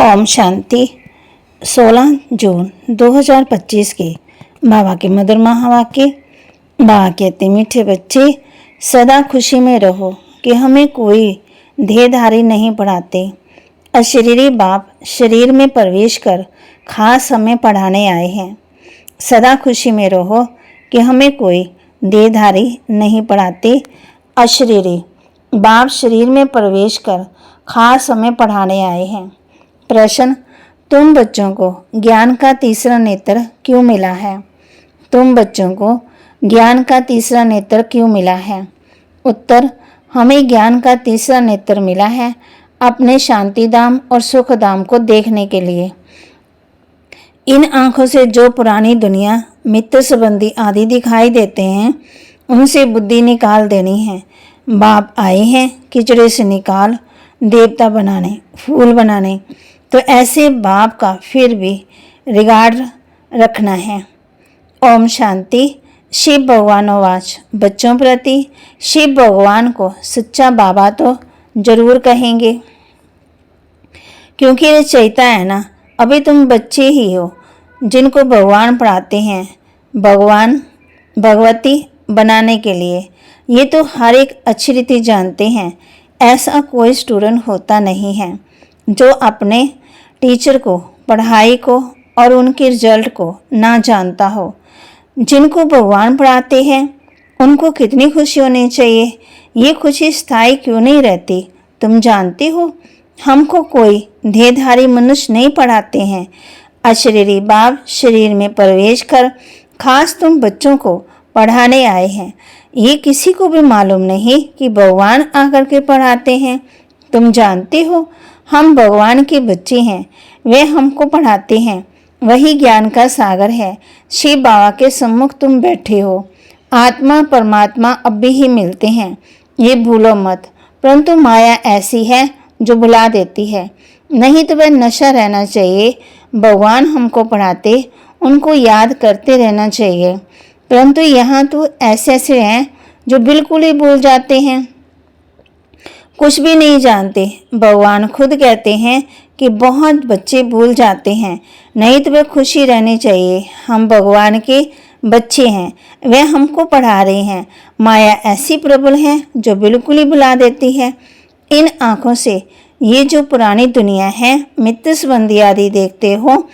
ओम शांति। 16 जून 2025 के बाबा के मधुर महावाक्य। बाबा कहते, मीठे बच्चे सदा खुशी में रहो कि हमें कोई देहधारी नहीं पढ़ाते। अशरीरी बाप शरीर में प्रवेश कर खास हमें पढ़ाने आए हैं। सदा खुशी में रहो कि हमें कोई देहधारी नहीं पढ़ाते। अशरीरी बाप शरीर में प्रवेश कर खास हमें पढ़ाने आए हैं। प्रश्न, तुम बच्चों को ज्ञान का तीसरा नेत्र क्यों मिला है? तुम बच्चों को ज्ञान का तीसरा नेत्र क्यों मिला है? उत्तर, हमें ज्ञान का तीसरा नेत्र मिला है अपने शांति धाम और सुख धाम को देखने के लिए। इन आँखों से जो पुरानी दुनिया, मित्र संबंधी आदि दिखाई देते हैं, उनसे बुद्धि निकाल देनी है। बाप आए हैं कीचड़े से निकाल देवता बनाने, फूल बनाने, तो ऐसे बाप का फिर भी रिगार्ड रखना है। ओम शांति। शिव भगवान वाच, बच्चों प्रति शिव भगवान को सच्चा बाबा तो जरूर कहेंगे, क्योंकि रचयिता है ना। अभी तुम बच्चे ही हो जिनको भगवान पढ़ाते हैं भगवान भगवती बनाने के लिए। ये तो हर एक अच्छी रीति जानते हैं। ऐसा कोई स्टूडेंट होता नहीं है जो अपने टीचर को, पढ़ाई को और उनके रिजल्ट को ना जानता हो। जिनको भगवान पढ़ाते हैं उनको कितनी खुशी होनी चाहिए। ये खुशी स्थायी क्यों नहीं रहती? तुम जानते हो, हमको कोई देहधारी मनुष्य नहीं पढ़ाते हैं। अशरीरी बाप शरीर में प्रवेश कर खास तुम बच्चों को पढ़ाने आए हैं। ये किसी को भी मालूम नहीं कि भगवान आकर के पढ़ाते हैं। तुम जानते हो, हम भगवान के बच्चे हैं, वे हमको पढ़ाते हैं। वही ज्ञान का सागर है। शिव बाबा के सम्मुख तुम बैठे हो। आत्मा परमात्मा अब भी ही मिलते हैं, ये भूलो मत। परंतु माया ऐसी है जो भुला देती है। नहीं तो वह नशा रहना चाहिए। भगवान हमको पढ़ाते, उनको याद करते रहना चाहिए। परंतु यहाँ तो ऐसे ऐसे हैं जो बिल्कुल ही भूल जाते हैं, कुछ भी नहीं जानते। भगवान खुद कहते हैं कि बहुत बच्चे भूल जाते हैं। नहीं तो वह खुशी रहनी चाहिए। हम भगवान के बच्चे हैं, वे हमको पढ़ा रहे हैं। माया ऐसी प्रबल है जो बिल्कुल ही भुला देती है। इन आँखों से ये जो पुरानी दुनिया है, मित्र संबंधी आदि देखते हो,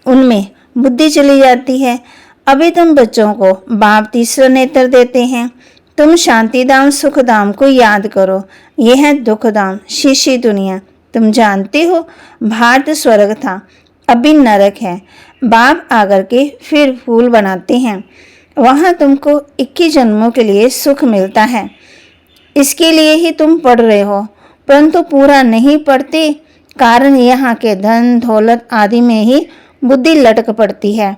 उनमें बुद्धि चली जाती है। अभी तुम बच्चों को बाप तीसरा नेत्र देते हैं। तुम शांति धाम सुख धाम को याद करो। यह है दुख धाम, शीशी दुनिया। तुम जानते हो, भारत स्वर्ग था, अभी नरक है। बाप आकर के फिर फूल बनाते हैं। वहाँ तुमको 21 जन्मों के लिए सुख मिलता है। इसके लिए ही तुम पढ़ रहे हो, परंतु पूरा नहीं पढ़ते। कारण यहाँ के धन दौलत आदि में ही बुद्धि लटक पड़ती है।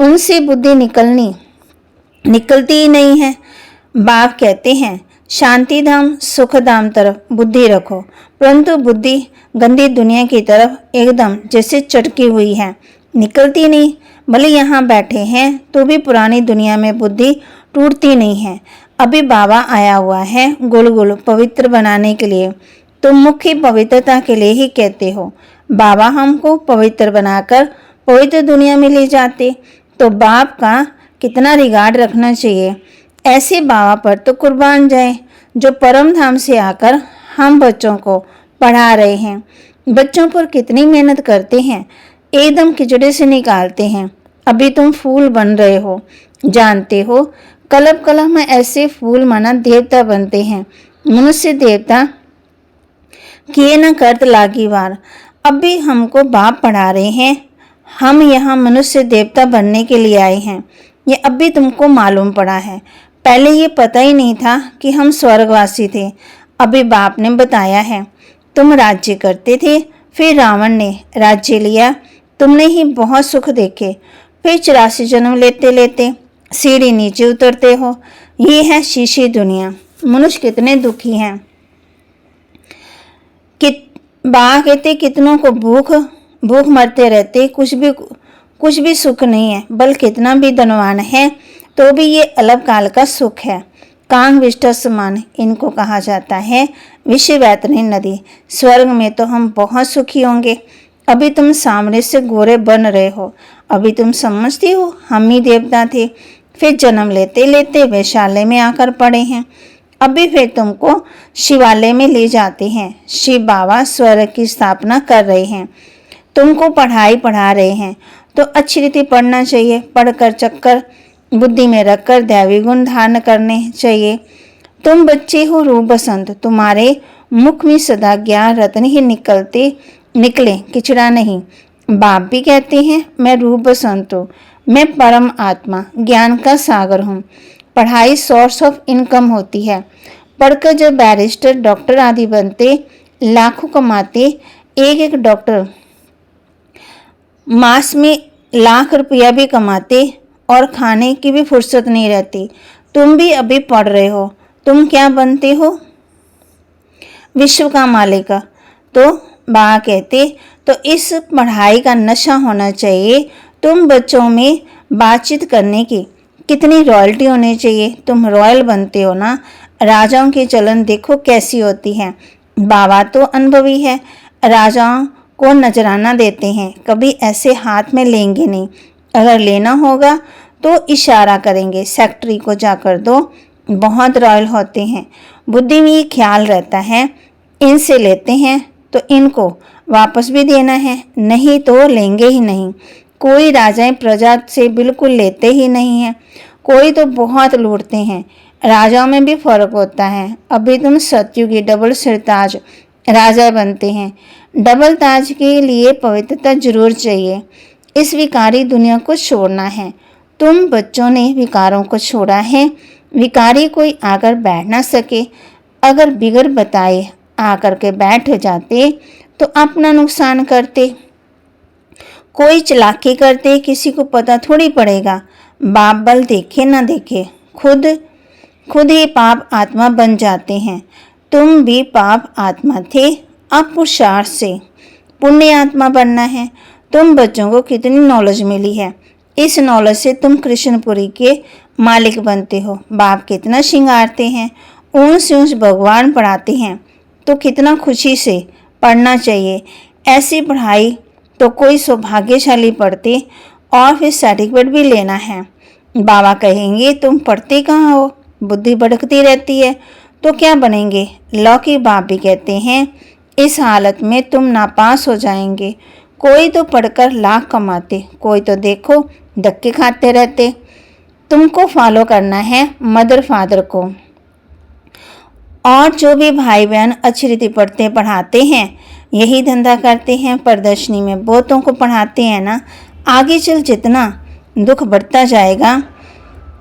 उनसे बुद्धि निकलती ही नहीं है। बाप कहते हैं शांति धाम सुख धाम तरफ बुद्धि रखो, परंतु बुद्धि गंदी दुनिया की तरफ एकदम जैसे चटकी हुई है, निकलती नहीं। भले यहाँ बैठे हैं तो भी पुरानी दुनिया में बुद्धि टूटती नहीं है। अभी बाबा आया हुआ है गुल पवित्र बनाने के लिए। तुम मुख्य पवित्रता के लिए ही कहते हो। बाबा हमको पवित्र बनाकर पवित्र दुनिया में ले जाते, तो बाप का कितना रिगार्ड रखना चाहिए। ऐसे बाबा पर तो कुर्बान जाए जो परम धाम से आकर हम बच्चों को पढ़ा रहे हैं। बच्चों पर कितनी मेहनत करते हैं, एकदम खिचड़े से निकालते हैं। अभी तुम फूल बन रहे हो। जानते हो, कलप कला में ऐसे फूल माना देवता बनते हैं। मनुष्य देवता किए न करत लागी वार। अब भी हमको बाप पढ़ा रहे हैं। हम यहाँ मनुष्य देवता बनने के लिए आए हैं। ये अब भी तुमको मालूम पड़ा है। पहले ये पता ही नहीं था कि हम स्वर्गवासी थे। अभी बाप ने बताया है। तुम राज्य करते थे, फिर रावण ने राज्य लिया। तुमने ही बहुत सुख देखे। फिर 84 जन्म लेते लेते सीढ़ी नीचे उतरते हो। ये है शीशी दुनिया। मनुष्य कितने दुखी हैं। बा कहते कितनों को भूख मरते रहते, कुछ भी सुख नहीं है। बल कितना भी धनवान है तो भी ये अल्प काल का सुख है। कांग विष्टा समान इनको कहा जाता है। विषय वैतरणी नदी। स्वर्ग में तो हम बहुत सुखी होंगे। अभी तुम सामने से गोरे बन रहे हो। अभी तुम समझती हो हम ही देवता थे, फिर जन्म लेते लेते वैशाल्य में आकर पड़े हैं। अभी फिर तुमको शिवालय में ले जाते हैं। शिव बाबा स्वर्ग की स्थापना कर रहे हैं, तुमको पढ़ाई पढ़ा रहे हैं, तो अच्छी रीति पढ़ना चाहिए। पढ़कर चक्कर बुद्धि में रखकर दैवी गुण धारण करने चाहिए। तुम बच्चे हो रूप बसंत, तुम्हारे मुख में सदा ज्ञान रत्न ही निकले, किचड़ा नहीं। बाप भी कहते हैं मैं रूप बसंत हूँ, मैं परम आत्मा ज्ञान का सागर हूँ। पढ़ाई सोर्स ऑफ इनकम होती है। पढ़कर जब बैरिस्टर डॉक्टर आदि बनते, लाखों कमाते, एक एक डॉक्टर मास में लाख रुपया भी कमाते और खाने की भी फुर्सत नहीं रहती। तुम भी अभी पढ़ रहे हो, तुम क्या बनते हो? विश्व का मालिक। तो बा कहते तो इस पढ़ाई का नशा होना चाहिए। तुम बच्चों में बातचीत करने की कितनी रॉयल्टी होनी चाहिए। तुम रॉयल बनते हो ना। राजाओं की चलन देखो कैसी होती है। बाबा तो अनुभवी है, राजाओं को नजराना देते हैं, कभी ऐसे हाथ में लेंगे नहीं। अगर लेना होगा तो इशारा करेंगे, सेक्रेटरी को जाकर दो। बहुत रॉयल होते हैं। बुद्धि में ये ख्याल रहता है इनसे लेते हैं तो इनको वापस भी देना है, नहीं तो लेंगे ही नहीं। कोई राजाएं प्रजा से बिल्कुल लेते ही नहीं हैं, कोई तो बहुत लूटते हैं। राजाओं में भी फर्क होता है। अभी तुम सतयुगी डबल सिरताज राजा बनते हैं। डबल ताज के लिए पवित्रता जरूर चाहिए। इस विकारी दुनिया को छोड़ना है। तुम बच्चों ने विकारों को छोड़ा है। विकारी कोई आकर बैठ ना सके। अगर बिगर बताए आकर के बैठ जाते तो अपना नुकसान करते। कोई चालाकी करते किसी को पता थोड़ी पड़ेगा। बाप बल देखे ना देखे खुद ही पाप आत्मा बन जाते हैं। तुम भी पाप आत्मा थे, अब पुरुषार्थ से पुण्य आत्मा बनना है। तुम बच्चों को कितनी नॉलेज मिली है। इस नॉलेज से तुम कृष्णपुरी के मालिक बनते हो। बाप कितना श्रृंगारते हैं, ऊंच से ऊंच भगवान पढ़ाते हैं, तो कितना खुशी से पढ़ना चाहिए। ऐसी पढ़ाई तो कोई सौभाग्यशाली पढ़ते और फिर सर्टिफिकेट भी लेना है। बाबा कहेंगे तुम पढ़ते कहाँ हो, बुद्धि भटकती रहती है, तो क्या बनेंगे? लौकिक बाप भी कहते हैं इस हालत में तुम नापास हो जाएंगे। कोई तो पढ़कर लाख कमाते, कोई तो देखो धक्के खाते रहते। तुमको फॉलो करना है मदर फादर को। और जो भी भाई बहन अच्छी रीति पढ़ते पढ़ाते हैं, यही धंधा करते हैं, प्रदर्शनी में बहुतों को पढ़ाते हैं ना, आगे चल जितना दुख बढ़ता जाएगा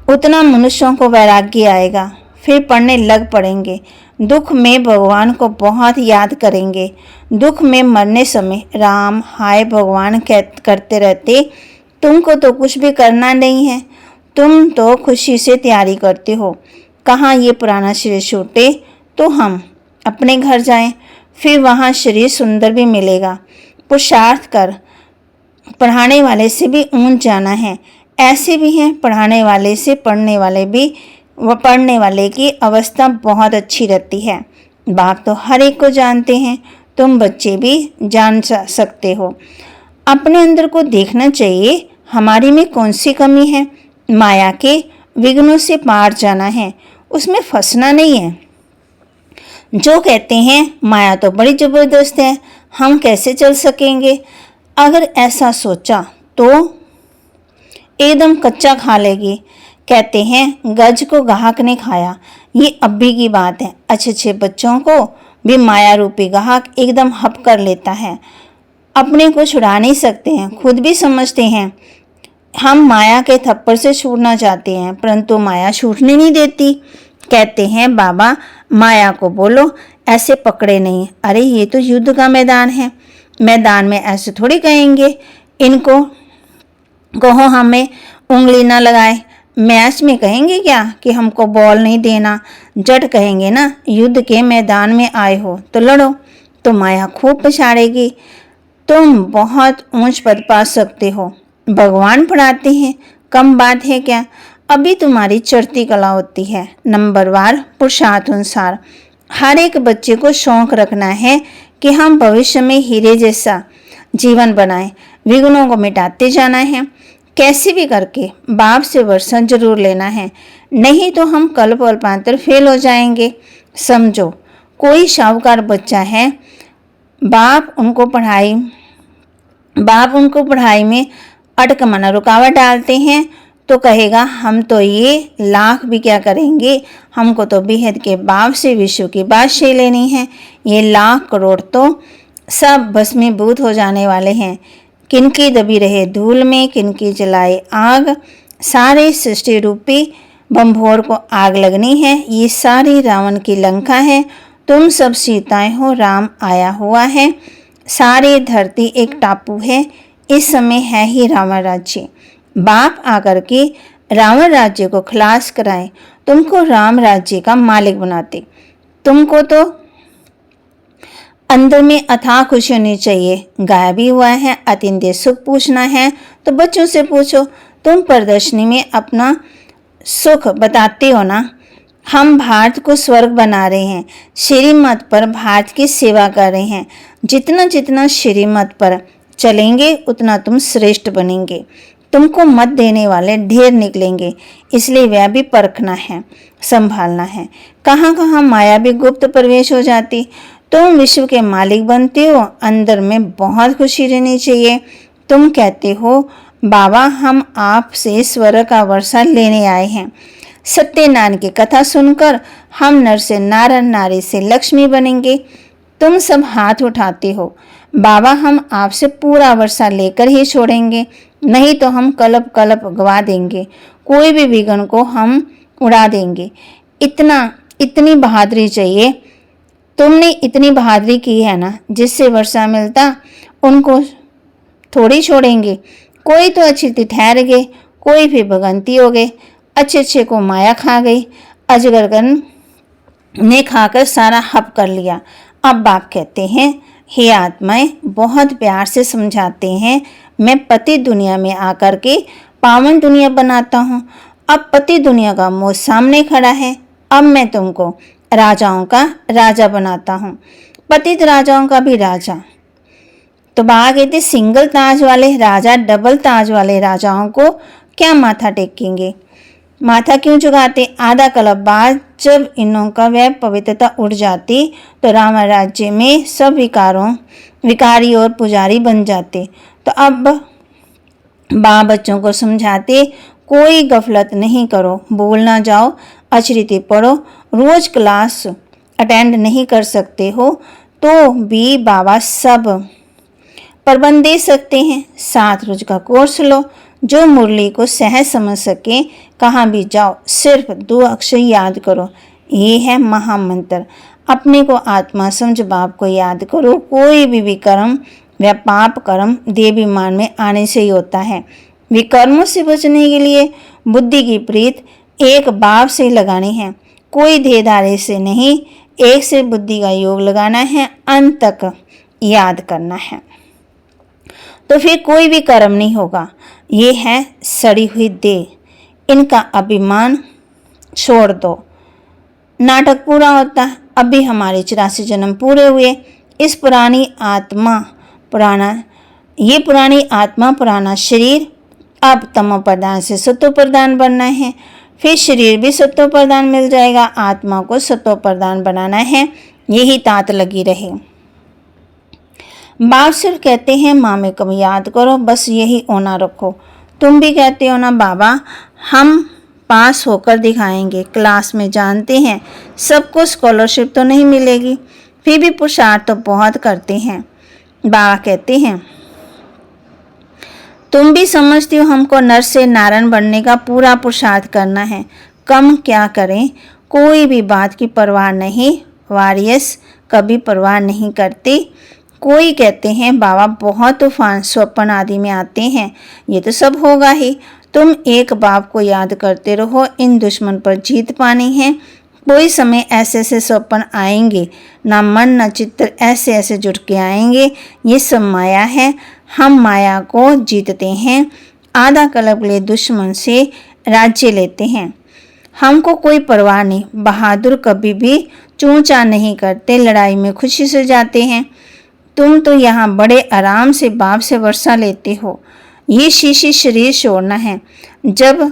उतना मनुष्यों को वैराग्य आएगा, फिर पढ़ने लग पड़ेंगे। दुख में भगवान को बहुत याद करेंगे। दुख में मरने समय राम हाय भगवान करते रहते। तुमको तो कुछ भी करना नहीं है, तुम तो खुशी से तैयारी करते हो। कहाँ ये पुराना शरीर छूटे तो हम अपने घर जाएं, फिर वहाँ शरीर सुंदर भी मिलेगा। पुरुषार्थ कर, पढ़ाने वाले से भी ऊंच जाना है। ऐसे भी हैं पढ़ाने वाले से पढ़ने वाले भी, पढ़ने वाले की अवस्था बहुत अच्छी रहती है। बाप तो हर एक को जानते हैं, तुम बच्चे भी जान सकते हो। अपने अंदर को देखना चाहिए, हमारी में कौन सी कमी है। माया के विघ्नों से पार जाना है, उसमें फंसना नहीं है। जो कहते हैं माया तो बड़ी जबरदस्त है, हम कैसे चल सकेंगे, अगर ऐसा सोचा तो एकदम कच्चा खा लेगी। कहते हैं गज को गाहक ने खाया, ये अभी की बात है। अच्छे अच्छे बच्चों को भी माया रूपी गाहक एकदम हप कर लेता है। अपने को छुड़ा नहीं सकते हैं, खुद भी समझते हैं हम माया के थप्पड़ से छूटना चाहते हैं, परंतु माया छूटने नहीं देती। कहते हैं बाबा माया को बोलो ऐसे पकड़े नहीं। अरे ये तो युद्ध का मैदान है, मैदान में ऐसे थोड़ी कहेंगे इनको कहो हमें उंगली ना लगाए। मैच में कहेंगे क्या कि हमको बॉल नहीं देना, जट कहेंगे ना युद्ध के मैदान में आए हो तो लड़ो। तो माया खूब पछाड़ेगी, तुम बहुत ऊंच पद पा सकते हो। भगवान पढ़ाते हैं, कम बात है क्या। अभी तुम्हारी चढ़ती कला होती है। नंबरवार पुरुषार्थ अनुसार हर एक बच्चे को शौक रखना है कि हम भविष्य में हीरे जैसा जीवन बनाएं, विघ्नों को मिटाते जाना है। कैसे भी करके बाप से वर्षा जरूर लेना है, नहीं तो हम कल कल्पांतर फेल हो जाएंगे। समझो, कोई शाहूकार बच्चा है, बाप उनको पढ़ाई में अटकमना रुकावट डालते हैं तो कहेगा हम तो ये लाख भी क्या करेंगे, हमको तो बेहद के बाप से विश्व की बादशाही लेनी है। ये लाख करोड़ तो सब भस्मीभूत हो जाने वाले हैं। किनकी दबी रहे धूल में, किनकी जलाए आग, सारे सृष्टि रूपी बंभोर को आग लगनी है। ये सारी रावण की लंका है, तुम सब सीताएं हो, राम आया हुआ है। सारी धरती एक टापू है, इस समय है ही रावण राज्य। बाप आकर के रावण राज्य को खलास कराए, तुमको राम राज्य का मालिक बनाते। तुमको तो अंदर में अथाह खुशी होनी चाहिए। गाया भी हुआ है, अतिंद्रिय सुख पूछना है तो बच्चों से पूछो। तुम प्रदर्शनी में अपना सुख बताते हो ना। हम भारत को स्वर्ग बना रहे हैं, श्रीमत पर भारत की सेवा कर रहे हैं। जितना जितना श्रीमत पर चलेंगे उतना तुम श्रेष्ठ बनेंगे। तुमको मत देने वाले ढेर निकलेंगे, इसलिए वह भी परखना है, संभालना है। कहाँ कहाँ माया भी गुप्त प्रवेश हो जाती। तुम विश्व के मालिक बनते हो, अंदर में बहुत खुशी रहनी चाहिए। तुम कहते हो बाबा हम आपसे स्वर्ग का वर्षा लेने आए हैं। सत्यनारायण की कथा सुनकर हम नर से नारायण, नारी से लक्ष्मी बनेंगे। तुम सब हाथ उठाते हो, बाबा हम आपसे पूरा वर्षा लेकर ही छोड़ेंगे, नहीं तो हम कलप कलप गवा देंगे, कोई भी विघ्न को हम उड़ा देंगे। इतनी बहादुरी चाहिए। तुमने इतनी बहादुरी की है ना, जिससे वर्षा मिलता उनको थोड़ी छोड़ेंगे। कोई तो अच्छी ठहर गए, कोई फिर भगंती हो गए, अच्छे को माया खा गई, अजगरगन ने खाकर सारा हप कर लिया। अब बाप कहते हैं हे आत्माएं, बहुत प्यार से समझाते हैं, मैं पति दुनिया में आकर के पावन दुनिया बनाता हूँ। अब पति दुनिया का मुंह सामने खड़ा है, अब मैं तुमको राजाओं का राजा बनाता हूँ, पतित राजाओं का भी राजा। तो बाबा कहते सिंगल ताज वाले राजा डबल ताज वाले राजाओं को क्या माथा टेकेंगे, माथा क्यों झुकाते। आधा कल्प बाद जब इनों का वह पवित्रता उड़ जाती तो रावण राज्य में सब विकारी और पुजारी बन जाते। तो अब बाबा बच्चों को समझाते कोई गफलत नहीं करो, भूल ना जाओ, अचरित पढ़ो, रोज क्लास अटेंड नहीं कर सकते हो तो भी बाबा सब प्रबंध दे सकते हैं। 7 रोज का कोर्स लो, जो मुरली को सहज समझ सके, कहाँ भी जाओ सिर्फ 2 अक्षर याद करो, ये है महामंत्र। अपने को आत्मा समझ बाप को याद करो। कोई भी विकर्म व पाप कर्म देवाभिमान में आने से ही होता है। विकर्मों से बचने के लिए बुद्धि की प्रीत एक बाप से लगानी है, कोई देहधारी से नहीं। एक से बुद्धि का योग लगाना है, अंत तक याद करना है, तो फिर कोई भी कर्म नहीं होगा। ये है सड़ी हुई देह, इनका अभिमान छोड़ दो। नाटक पूरा होता है। अभी हमारे 84 जन्म पूरे हुए। इस पुरानी आत्मा पुराना शरीर अब तमो प्रधान से सत्व प्रधान बनना है। फिर शरीर भी सत्व प्रधान मिल जाएगा, आत्मा को सत्व प्रधान बनाना है। यही तात लगी रहे। बाप सिर्फ कहते हैं मामे को याद करो, बस यही होना रखो। तुम भी कहते हो ना बाबा हम पास होकर दिखाएंगे। क्लास में जानते हैं सबको स्कॉलरशिप तो नहीं मिलेगी, फिर भी पुरुषार्थ तो बहुत करते हैं। बाबा कहते हैं तुम भी समझती हो हमको नर से नारायण बनने का पूरा पुरुषार्थ करना है। कम क्या करें, कोई भी बात की परवाह नहीं। वारियस कभी परवाह नहीं करते। कोई कहते हैं बाबा बहुत तूफान स्वप्न आदि में आते हैं, ये तो सब होगा ही। तुम एक बाप को याद करते रहो, इन दुश्मन पर जीत पानी है। कोई समय ऐसे ऐसे स्वप्न आएंगे, ना मन ना चित्र ऐसे ऐसे जुट के आएंगे। ये सब माया है, हम माया को जीतते हैं। आधा कल्प ले दुश्मन से राज्य लेते हैं। हमको कोई परवाह नहीं। बहादुर कभी भी चूचा नहीं करते, लड़ाई में खुशी से जाते हैं। तुम तो यहाँ बड़े आराम से बाप से वर्षा लेते हो। ये शीशी शरीर छोड़ना है। जब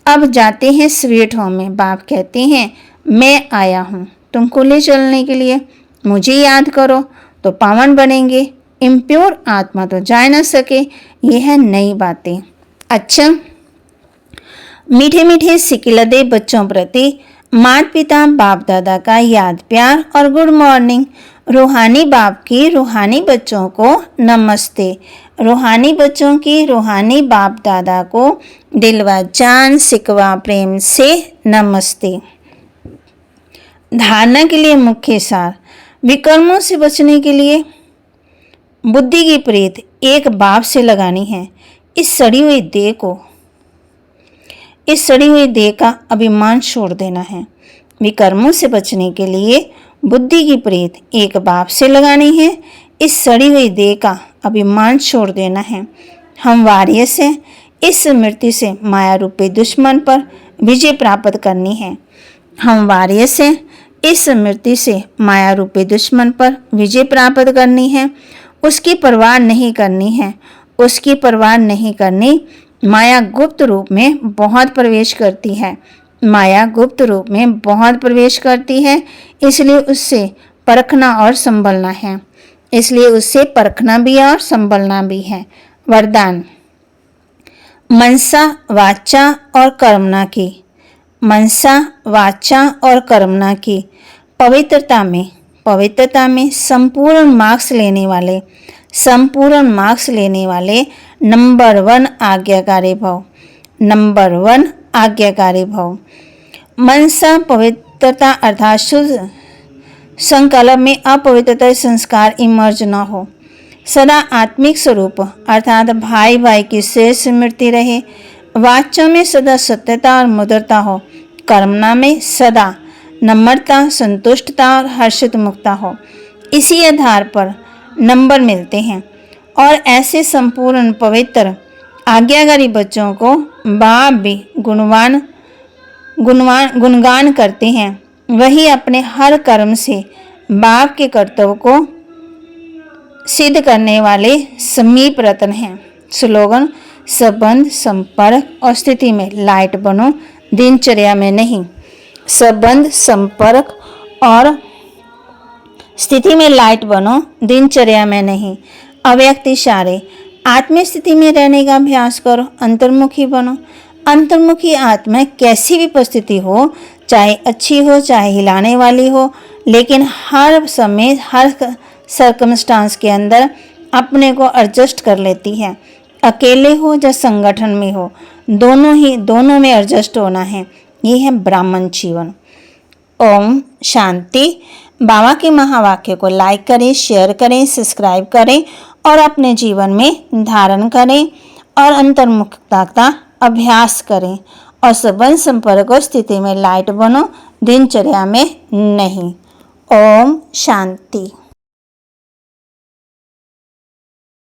अब जाते हैं स्वीट होम में, बाप कहते हैं मैं आया हूँ तुमको ले चलने के लिए। मुझे याद करो तो पावन बनेंगे। इम्प्योर आत्मा तो जा न सके। ये है नई बातें। अच्छा, मीठे मीठे सिकिलदे बच्चों प्रति माता पिता बाप दादा का याद प्यार और गुड मॉर्निंग। रूहानी बाप की रूहानी बच्चों को नमस्ते। रूहानी बच्चों की रूहानी बाप दादा को दिलवा जान सिकवा प्रेम से नमस्ते। धारणा के लिए मुख्य सार। विकर्मों से बचने के लिए बुद्धि की प्रीत एक बाप से लगानी है। इस सड़ी हुई देह का अभिमान छोड़ देना है। विकर्मों से बचने के लिए बुद्धि की प्रीत एक बाप से लगानी है। इस सड़ी हुई देह का अभिमान छोड़ देना है। हम वारियस हैं। इस स्मृति से माया रूपी दुश्मन पर विजय प्राप्त करनी है। हम वारियस हैं। इस स्मृति से माया रूपी दुश्मन पर विजय प्राप्त करनी है। उसकी परवाह नहीं करनी है। उसकी परवाह नहीं करनी। माया गुप्त रूप में बहुत प्रवेश करती है। माया गुप्त रूप में बहुत प्रवेश करती है, इसलिए उससे परखना और संभलना है। इसलिए उससे परखना भी और संभलना भी है। वरदान। मनसा वाचा और कर्मणा की। मनसा वाचा और कर्मणा की पवित्रता में संपूर्ण मार्क्स लेने वाले नंबर 1 आज्ञाकारी भव। नंबर 1 आज्ञाकारी भव। मनसा पवित्रता अर्थात शुद्ध संकल्प में अपवित्रता संस्कार इमर्ज न हो। सदा आत्मिक स्वरूप अर्थात भाई भाई की श्रेष्ठ स्मृति रहे। वाचा में सदा सत्यता और मधुरता हो। कर्मणा में सदा नम्रता, संतुष्टता और हर्षित मुक्ता हो। इसी आधार पर नंबर मिलते हैं और ऐसे संपूर्ण पवित्र आज्ञाकारी बच्चों को बाप भी गुणगान करते हैं। वही अपने हर कर्म से बाप के कर्तव्य को सिद्ध करने वाले समीप रत्न हैं। स्लोगन। संबंध, संपर्क और स्थिति में लाइट बनो, दिनचर्या में नहीं। संबंध, संपर्क और स्थिति में लाइट बनो, दिनचर्या में नहीं। अव्यक्त इशारे। आत्मीय स्थिति में रहने का अभ्यास करो। अंतर्मुखी बनो। अंतर्मुखी आत्मा कैसी भी परिस्थिति हो, चाहे अच्छी हो चाहे हिलाने वाली हो, लेकिन हर समय हर सर्कमस्टांस के अंदर अपने को एडजस्ट कर लेती है। अकेले हो या संगठन में हो, दोनों में एडजस्ट होना है। ये है ब्राह्मण जीवन। ओम शांति। बाबा के महावाक्य को लाइक करें, शेयर करें, सब्सक्राइब करें और अपने जीवन में धारण करें और अंतर्मुखता का अभ्यास करें और संबंध, संपर्क और स्थिति में लाइट बनो, दिनचर्या में नहीं। ओम शांति।